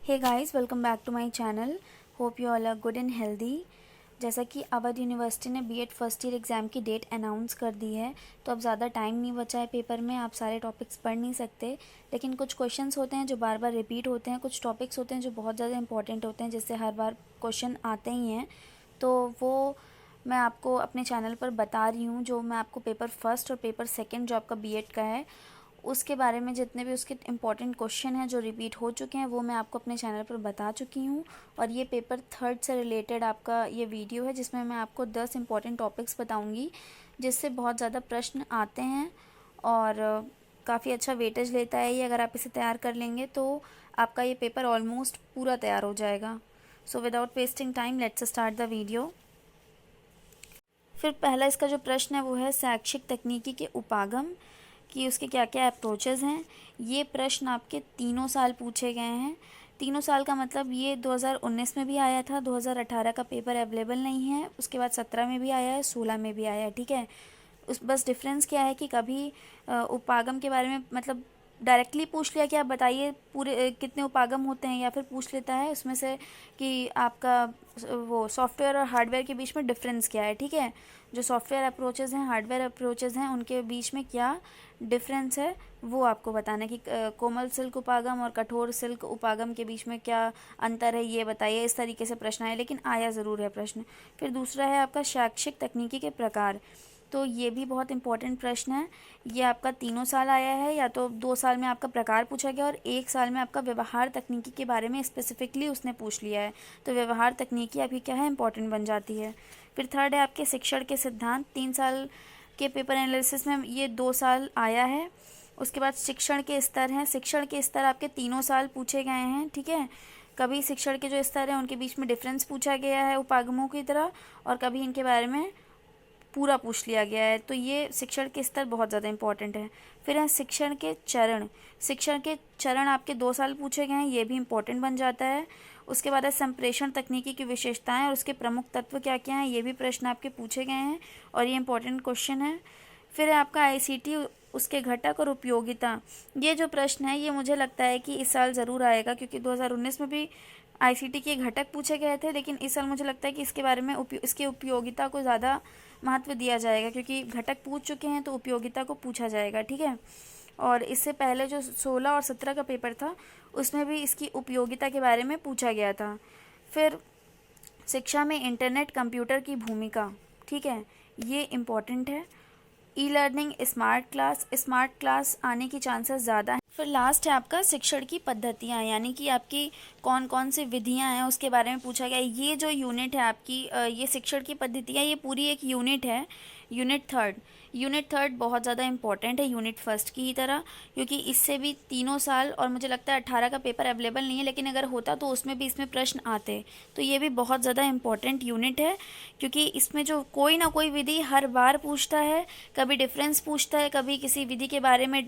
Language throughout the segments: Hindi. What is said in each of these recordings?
Hey guys, welcome back to my channel. Hope you all are good and healthy. जैसा कि अवध यूनिवर्सिटी ने बीएड फर्स्ट ईयर एग्ज़ाम की डेट अनाउंस कर दी है, तो अब ज़्यादा टाइम नहीं बचा है पेपर में। आप सारे टॉपिक्स पढ़ नहीं सकते, लेकिन कुछ क्वेश्चंस होते हैं जो बार बार रिपीट होते हैं, कुछ टॉपिक्स होते हैं जो बहुत ज़्यादा इंपॉर्टेंट होते हैं, जिससे हर बार क्वेश्चन आते ही हैं। तो वो मैं आपको अपने चैनल पर बता रही हूँ। जो मैं आपको पेपर फर्स्ट और पेपर सेकेंड जो आपका बीएड का है, उसके बारे में जितने भी उसके इम्पॉर्टेंट क्वेश्चन हैं जो रिपीट हो चुके हैं, वो मैं आपको अपने चैनल पर बता चुकी हूँ। और ये पेपर थर्ड से रिलेटेड आपका ये वीडियो है, जिसमें मैं आपको 10 इम्पॉर्टेंट टॉपिक्स बताऊँगी, जिससे बहुत ज़्यादा प्रश्न आते हैं और काफ़ी अच्छा वेटेज लेता है ये। अगर आप इसे तैयार कर लेंगे तो आपका ये पेपर ऑलमोस्ट पूरा तैयार हो जाएगा। So without wasting time, let's start the video. फिर पहला इसका जो प्रश्न है वो है शैक्षिक तकनीकी के उपागम कि उसके क्या क्या अप्रोचेज़ हैं। ये प्रश्न आपके तीनों साल पूछे गए हैं। तीनों साल का मतलब ये 2019 में भी आया था, 2018 का पेपर अवेलेबल नहीं है, उसके बाद 17 में भी आया है, 16 में भी आया है। ठीक है, उस बस डिफरेंस क्या है कि कभी उपागम के बारे में मतलब डायरेक्टली पूछ लिया कि आप बताइए पूरे कितने उपागम होते हैं, या फिर पूछ लेता है उसमें से कि आपका वो सॉफ्टवेयर और हार्डवेयर के बीच में डिफरेंस क्या है। ठीक है, जो सॉफ्टवेयर अप्रोचेज़ हैं, हार्डवेयर अप्रोचेज़ हैं, उनके बीच में क्या डिफरेंस है वो आपको बताना है कि कोमल सिल्क उपागम और कठोर सिल्क उपागम के बीच में क्या अंतर है, ये बताइए। इस तरीके से प्रश्न आए, लेकिन आया ज़रूर है प्रश्न। फिर दूसरा है आपका शैक्षिक तकनीकी के प्रकार। तो ये भी बहुत इंपॉर्टेंट प्रश्न है। ये आपका तीनों साल आया है, या तो 2 साल में आपका प्रकार पूछा गया और 1 साल में आपका व्यवहार तकनीकी के बारे में स्पेसिफिकली उसने पूछ लिया है। तो व्यवहार तकनीकी आपकी क्या है, इंपॉर्टेंट बन जाती है। फिर थर्ड है आपके शिक्षण के सिद्धांत। 3 साल के पेपर एनालिसिस में ये 2 साल आया है। उसके बाद शिक्षण के स्तर हैं। शिक्षण के स्तर आपके तीनों साल पूछे गए हैं। ठीक है, कभी शिक्षण के जो स्तर हैं उनके बीच में डिफरेंस पूछा गया है उपागमों की तरह, और कभी इनके बारे में पूरा पूछ लिया गया है। तो ये शिक्षण के स्तर बहुत ज़्यादा इंपॉर्टेंट है। फिर है शिक्षण के चरण। शिक्षण के चरण आपके 2 साल पूछे गए हैं, ये भी इंपॉर्टेंट बन जाता है। उसके बाद है संप्रेषण तकनीकी की विशेषताएं और उसके प्रमुख तत्व क्या क्या हैं, ये भी प्रश्न आपके पूछे गए हैं और ये इंपॉर्टेंट क्वेश्चन है। फिर है आपका आईसीटी, उसके घटक और उपयोगिता। ये जो प्रश्न है ये मुझे लगता है कि इस साल ज़रूर आएगा, क्योंकि 2019 में भी आईसीटी के घटक पूछे गए थे, लेकिन इस साल मुझे लगता है कि इसके बारे में इसकी उपयोगिता को ज़्यादा महत्व दिया जाएगा, क्योंकि घटक पूछ चुके हैं तो उपयोगिता को पूछा जाएगा। ठीक है, और इससे पहले जो 16 और 17 का पेपर था उसमें भी इसकी उपयोगिता के बारे में पूछा गया था। फिर शिक्षा में इंटरनेट कंप्यूटर की भूमिका। ठीक है, ये इम्पॉर्टेंट है। ई लर्निंग, स्मार्ट क्लास आने की चांसेस ज़्यादा हैं। फिर लास्ट है आपका शिक्षण की पद्धतियाँ, यानी कि आपकी कौन कौन सी विधियाँ हैं उसके बारे में पूछा गया। ये जो यूनिट है आपकी, ये शिक्षण की पद्धतियाँ, ये पूरी एक यूनिट है। यूनिट थर्ड बहुत ज़्यादा इंपॉर्टेंट है यूनिट फर्स्ट की ही तरह, क्योंकि इससे भी तीनों साल, और मुझे लगता है 18 का पेपर अवेलेबल नहीं है, लेकिन अगर होता तो उसमें भी इसमें प्रश्न आते। तो ये भी बहुत ज़्यादा इंपॉर्टेंट यूनिट है, क्योंकि इसमें जो कोई ना कोई विधि हर बार पूछता है। कभी डिफरेंस पूछता है, कभी किसी विधि के बारे में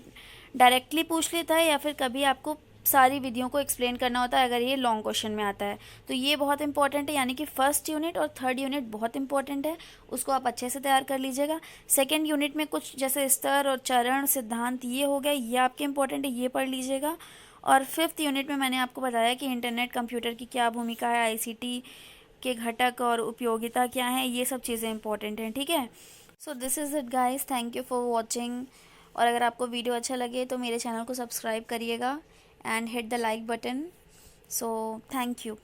डायरेक्टली पूछ लेता है, या फिर कभी आपको सारी विधियों को एक्सप्लेन करना होता है अगर ये लॉन्ग क्वेश्चन में आता है। तो ये बहुत इंपॉर्टेंट है, यानी कि फर्स्ट यूनिट और थर्ड यूनिट बहुत इंपॉर्टेंट है, उसको आप अच्छे से तैयार कर लीजिएगा। सेकंड यूनिट में कुछ जैसे स्तर और चरण सिद्धांत ये हो गया, ये आपके इंपॉर्टेंट है, ये पढ़ लीजिएगा। और फिफ्थ यूनिट में मैंने आपको बताया कि इंटरनेट कंप्यूटर की क्या भूमिका है, आईसीटी के घटक और उपयोगिता क्या है, ये सब चीज़ें इंपॉर्टेंट हैं। ठीक है, so this is it guys, thank you for watching. और अगर आपको वीडियो अच्छा लगे तो मेरे चैनल को सब्सक्राइब करिएगा and hit the like button. So thank you.